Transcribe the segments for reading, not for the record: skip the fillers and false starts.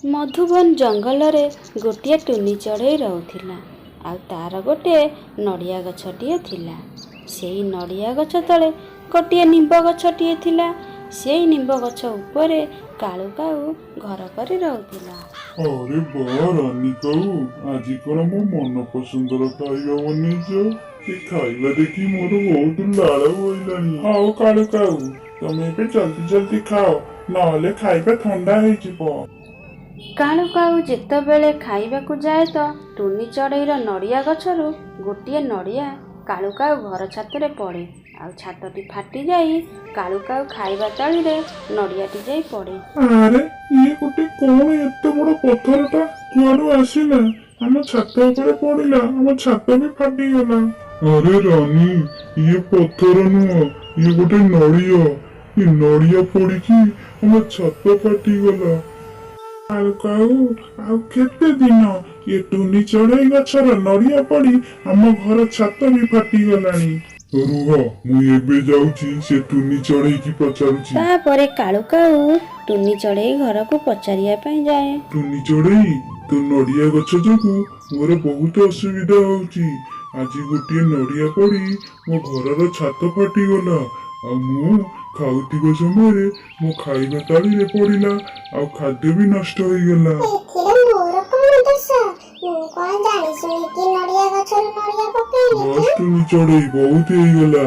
मधुबन जंगल रे गोटे टुनी चढ़ई रहुथिला आ तार गोटे नड़िया गछटिए थिला। सेई नड़िया गछ तले गोटे निंब गछटिए थिला। सेई निंब गछ उपरे कालू काऊ घर करी रहुथिला। अरे बा रानी काऊ, आज कौन मो मन पसंदर खाइबा बनेइछ? ए खाइबा देखी मोर बहुत लाड़ बोइलानी। आओ कालू काऊ, तमे ଏବେ जल्दी जल्दी खाओ, नहले खाइबा ठंडा ହେଇଯିବ। कालू काऊ जेतेबेले खाइबाकू जाए तो टुनी चढ़ईर नड़िया गछरू गोटे नड़िया कालू काऊ घर छाତରେ पड़े। आ छातटी फाटी जाई कालू काऊ खाइबा ताळीरे नड़ियाटी जाई पड़े। अरे ये गोटे कौन एते बड़ पत्थरटा कुआडू आसिला? हम छात ऊपर पड़िला, हम छात भी फाटी गला। अरे रानी, ये पत्थर नुह, ये गोटे नड़िया। ये नड़िया पड़िकी हम छात फाटी गला। कालू काऊ, आउ केते दिन ये टुनी चढ़ई गछर नड़िया पड़ी हम घर छात भी फाटी गलानी। रुह, मु एबे जाउची से टुनी चढ़ई की पचारुची। तापरे कालू काऊ टुनी चढ़ई घर को पचारिया पई जाए। टुनी चढ़ई, तो नड़िया गछ जोगु मोर बहुत असुविधा होउची। आज गोटे नड़िया पड़ी मो घरर छात फाटी गला। आ मु खाउथिबा समय मो खाइबा ताळीरे पड़िला, आ खाद्य भी नष्ट होई गला। बस टुनी चढ़ई बहुत ହେଇଗଲା।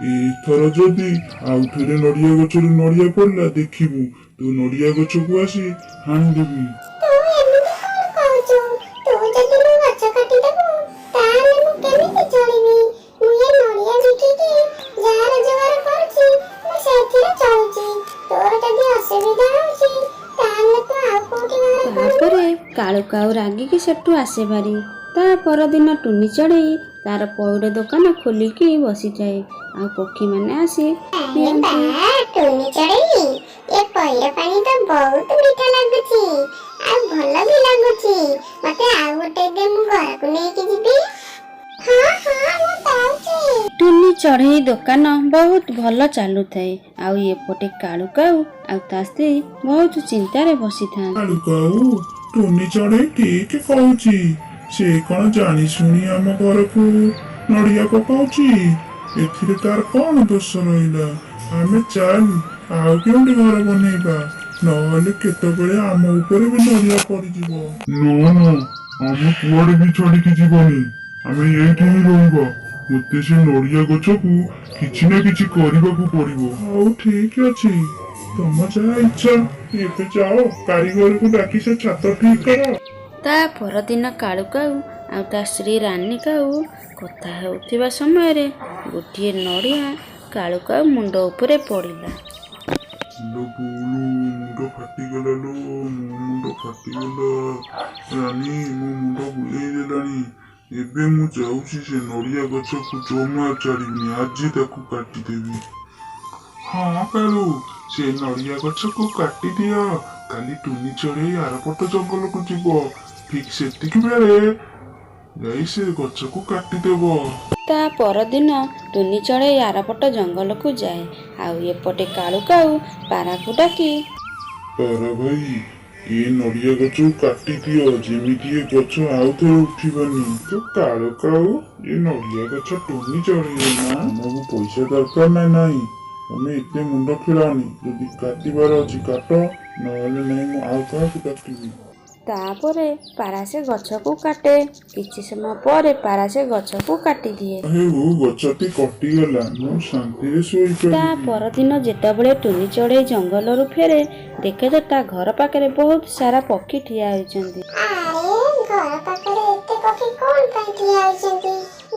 ଏଇଥର ଯଦି ଆଉ ଥରେ ନଡିଆ ଗଛରୁ ନଡିଆ ପଡିଲା ଦେଖିବୁ, ତୁ ନଡିଆ ଗଛକୁ ଆସି ହାଣିଦେବି। कालू काऊ रागिकी सेठू आसे भारी। ता परदिन टुनी चढ़ई तार पौड़ दुकान खोलिकी बसी जाए। आ पक्षी माने आसी टुनी चढ़ई, ए पइर पानी तो बहुत मीठा लागुची आ भल भी लागुची। मते आ गोटे दे मु घर को नेकी जिबी। हां हां मु ताउची। टुनी चढ़ई दुकान बहुत भल चालू थाए। आ एपटे कालू काऊ आ ता स्त्री बहुत चिंता रे बसी था। कालू काऊ, टुनी चढ़ई ठीक कहूची। से कौन जानी सुनी आम घर को नड़िया पकाउची? एथिरे तार कौन दोष रहिला? आमे चल आउ केउंटी घर बनेइबा, नहले केतेबेले आम ऊपर भी नड़िया पड़ी जीवो। नो नो, आमे कुआडे भी छड़िकी जीवनी, आमे एइठी ही रहबो। मते से नड़िया गछकू किछि ना किछि करिबाकू पड़िबो। आउ ठीक अछि, तम जा इच्छा। एबे जाओ कारीगर को डाकी से छात ठीक करो। ता परदिन कालू काऊ आ ता श्री रानी काऊ कथा हेउथिबा समय रे गोटे नड़िया कालू काऊ मुंड उपरे पड़िला। लो बोलो, मुंड फाटीगला लो, मुंड फाटीगला। रानी, मो मुंड बुलेई देलानी। एबे मु जाउची से नड़िया गछकू जमा छाड़िबिनी, आज ताकू काटिदेबी। हाँ कालू, से नड़िया गछकू काटी दियो। काली टुनी चढ़ई आरपट जंगल को जीवो, ठीक सेतिकी बेले जाई से गछकू काटिदेबो। ता परदिन टुनी चढ़ई आरपट जंगल को जाए। आउ एपटे कालू काऊ पारा को डाकी, पारा भाई, ये नड़िया गछकू काटी दियो, जेमिति ये गछ आउ थरे उठिबानी। तो कालू काऊ, ये नड़िया गछ टुनी चढ़ई ना, हमको पैसा दरकार नाही। तमे एते मुंड खेलानी, जदि काटिबार अछि काट, नहले नाही मु आउ काहाकू काटिबी। तापरे पारा से गछ को काटे। किछि समय परे पारा से गछ को काटी दिए। हे वो गछटी कटि गला, मु शांति रे सोई ता परिबी। परदिन जेतेबेले टुनी चढ़ई जंगल रु फेरे देखे तो ता घर पाखरे बहुत सारा पक्षी ठिया होइचंदी। अरे घर पाखरे एते पक्षी कोन काई ठिया होइचंदी?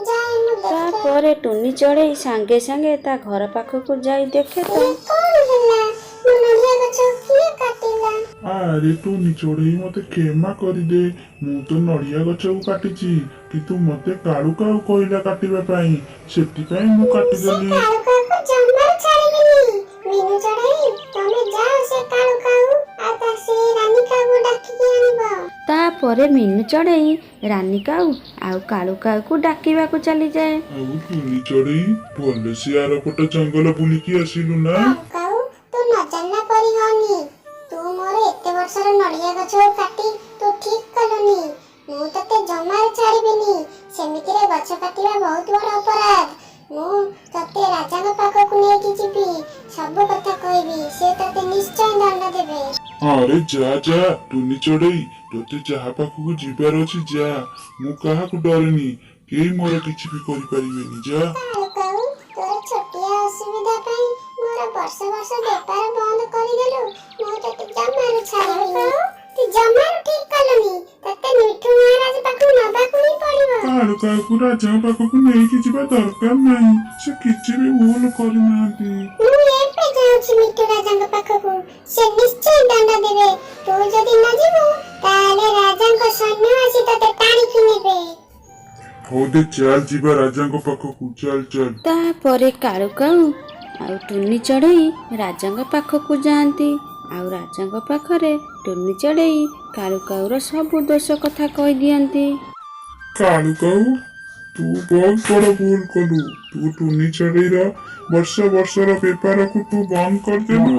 जाय मु ता देखे। परे टुनी चढ़ई सांगे सांगे ता घर पाखକୁ ଯାଇ ଦେଖେ ତ ये कोन होला? मु नड़िया गछ किए काटिला? अरे टुनी चढ़ई मते क्षमा करिदे, मु तो नड़िया गछकू काटिची, किंतु मते कालू काऊ कहिला काटिबा पई, सेति पई मु काटिदेली। कालू काऊ को जम्मा छाड़िबिनी। मीनू चढ़ई, तमे जाओ से कालू काऊ आ ता से रानी काऊ डाकी के आनिबो। ता परे मीनू चढ़ई रानी काऊ आउ कालू काऊ को डाकिबा को चली जाए। आउ टुनी चढ़ई, भले से आरपट जंगल बुलिकी आसिलु ना। काऊ, तू न जानना परी होनी। तू मोर एते वर्षर ଗଛର ନଡ଼ିଆ ଗଛକୁ କାଟି ତୁ ଠିକ କଲୁନି। ମୁଁ ତତେ ଜମାରୁ ଛାଡ଼ିବିନି। ସେମିତିରେ ଗଛ କାଟିବା ବହୁତ ବଡ଼ ଅପରାଧ। ମୁଁ ତତେ ରାଜାଙ୍କ ପାଖକୁ ନେଇକି ଯିବି। ସବୁ କଥା କହିବି। ସେ ତତେ ନିଶ୍ଚୟ ଦଣ୍ଡ ଦେବେ। ଆରେ ଯା ଯା ଟୁନି ଚଢେଇ, ତୋତେ ଯାହା ପାଖକୁ ଯିବାର ଅଛି ଯା। ମୁଁ କାହାକୁ ଡରେନି। କେହି ମୋର କିଛି ବି କରିପାରିବେନି। ଯା। କାଳୁ ତୋର ଛୋଟିଆ ଅସୁବିଧା ପାଇଁ ମୋର ବର୍ଷ ବର୍ଷ ବେପାର ବନ୍ଦ କରିଦେଲୁ। ମୁଁ ତତେ ଜମାରୁ ଛାଡ଼ିବିନି। ତୁ ଜମାରୁ ଠିକ କଲୁନି। ତତେ ମିଠୁ ମହାରାଜ ପାଖକୁ ନବାକୁ ହିଁ ପଡ଼ିବ। କାଳୁକାକୁ ରାଜାଙ୍କ ପାଖକୁ ନେଇକି ଯିବା ଦରକାର ନାହିଁ। ସେ କିଛି ବି ଭୁଲ କରିନାହାନ୍ତି। ମୁଁ ଏବେ ଯାଉଛି ମିଠୁ ରାଜାଙ୍କ ପାଖକୁ। ସେ ନିଶ୍ଚୟ ଦଣ୍ଡ ଦେବେ। ତୁ ଯଦି ନ ଯିବୁ ତାହେଲେ ରାଜାଙ୍କ ସୈନ୍ୟ ଆସି ତତେ ଟାଣିକି ନେବେ। ହଉ ଦେ ଚାଲ ଯିବା ରାଜାଙ୍କ ପାଖକୁ। ଚାଲ ଚାଲ। ତାପରେ କାଳୁ କାଉ ଆଉ ଟୁନି ଚଢ଼େଇ ରାଜାଙ୍କ ପାଖକୁ ଯାଆନ୍ତି। ଆଉ ରାଜାଙ୍କ ପାଖରେ ଟୁନି ଚଢ଼େଇ କାଳୁ କାଉର ସବୁ ଦୋଷ କଥା କହିଦିଅନ୍ତି। କାଳୁକାଉ, ତୁ ବହୁତ ବଡ଼ ଭୁଲ କଲୁ। ତୁ ଟୁନି ଚଢ଼େଇର ବର୍ଷ ବର୍ଷର ବେପାରକୁ ତୁ ବନ୍ଦ କରିଦେଲୁ।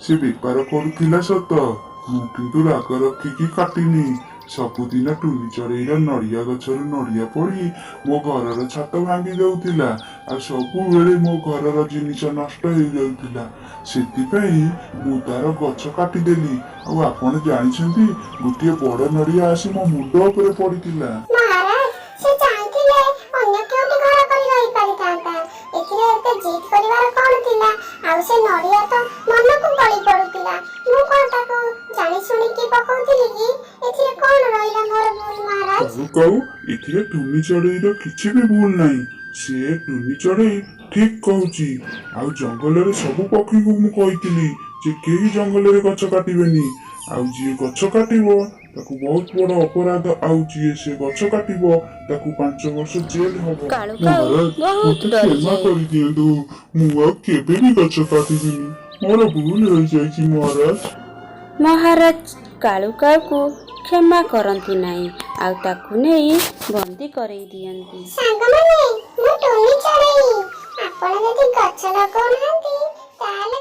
ସେ ବେପାର କରୁଥିଲା ସତ, ମୁଁ କିନ୍ତୁ ରାଗ ରଖିକି କାଟିନି। ସବୁଦିନ ଟୁନି ଚଢ଼େଇର ନଡ଼ିଆ ଗଛରୁ ନଡ଼ିଆ ପଡ଼ି ମୋ ଘରର ଛାତ ଭାଙ୍ଗି ଯାଉଥିଲା। ଆଉ ସବୁବେଳେ ମୋ ଘରର ଜିନିଷ ନଷ୍ଟ ହେଇଯାଉଥିଲା। ସେଥିପାଇଁ ମୁଁ ତାର ଗଛ କାଟିଦେଲି। ଆଉ ଆପଣ ଜାଣିଛନ୍ତି, ଗୋଟିଏ ବଡ଼ ନଡ଼ିଆ ଆସି ମୋ ମୁଣ୍ଡ ଉପରେ ପଡ଼ିଥିଲା। ମହାରାଜ, ସେ ଚାହିଁଥିଲେ ଅନ୍ୟ କେଉଁଠି ଘର କରି ରହିପାରିଥାନ୍ତା। ଏଥିରେ ଏତେ ଜିଦ୍ କରିବାର କଣ ଥିଲା? ଆଉ ସେ ନଡ଼ିଆ ତ ମନକୁ ଗଳି ପଡୁଥିଲା। ମୁଁ କଣ ତାକୁ ଜାଣି ଶୁଣିକି ପକଉଥିଲି କି? ଏଥିରେ କଣ ରହିଲା ମୋର ଭୁଲ ମହାରାଜ? କାଳୁକାଉ, ଏଥିରେ ଟୁନି ଚଢ଼େଇର କିଛି ବି ଭୁଲ ନାହିଁ। ସିଏ ଟୁନି ଚଢ଼େଇ ଠିକ କହୁଛି। ଆଉ ଜଙ୍ଗଲରେ ସବୁ ପକ୍ଷୀଙ୍କୁ ମୁଁ କହିଥିଲି ଯେ କେହି ଜଙ୍ଗଲରେ ଗଛ କାଟିବେନି। ଆଉ ଯିଏ ଗଛ କାଟିବ ତାକୁ ବହୁତ ବଡ଼ ଅପରାଧ। ଆଉ ଯିଏ ସେ ଗଛ କାଟିବ ତାକୁ 5 ବର୍ଷ ଜେଲ ହବ। କାଳୁ କାଉ ମହାରାଜ, ବହୁତ ମତେ କ୍ଷମା ଡରିଯାଏ। କରିଦିଅନ୍ତୁ। ମୁଁ ଆଉ କେବେ ବି ଗଛ କାଟିବିନି। ମୋର ଭୁଲ ହୋଇଯାଇଛି ମହାରାଜ। ମହାରାଜ କାଳୁ କାଉକୁ କ୍ଷମା କରନ୍ତି ନାହିଁ। ଆଉ ତାକୁ ନେଇ ବନ୍ଦୀ କରେଇ ଦିଅନ୍ତି। ସାଙ୍ଗମାନେ, ମୁଁ ଟୁନି ଚଢ଼େଇ। ଆପଣ ଯଦି ଗଛ ଲଗାଉନାହାନ୍ତି ତାହେଲେ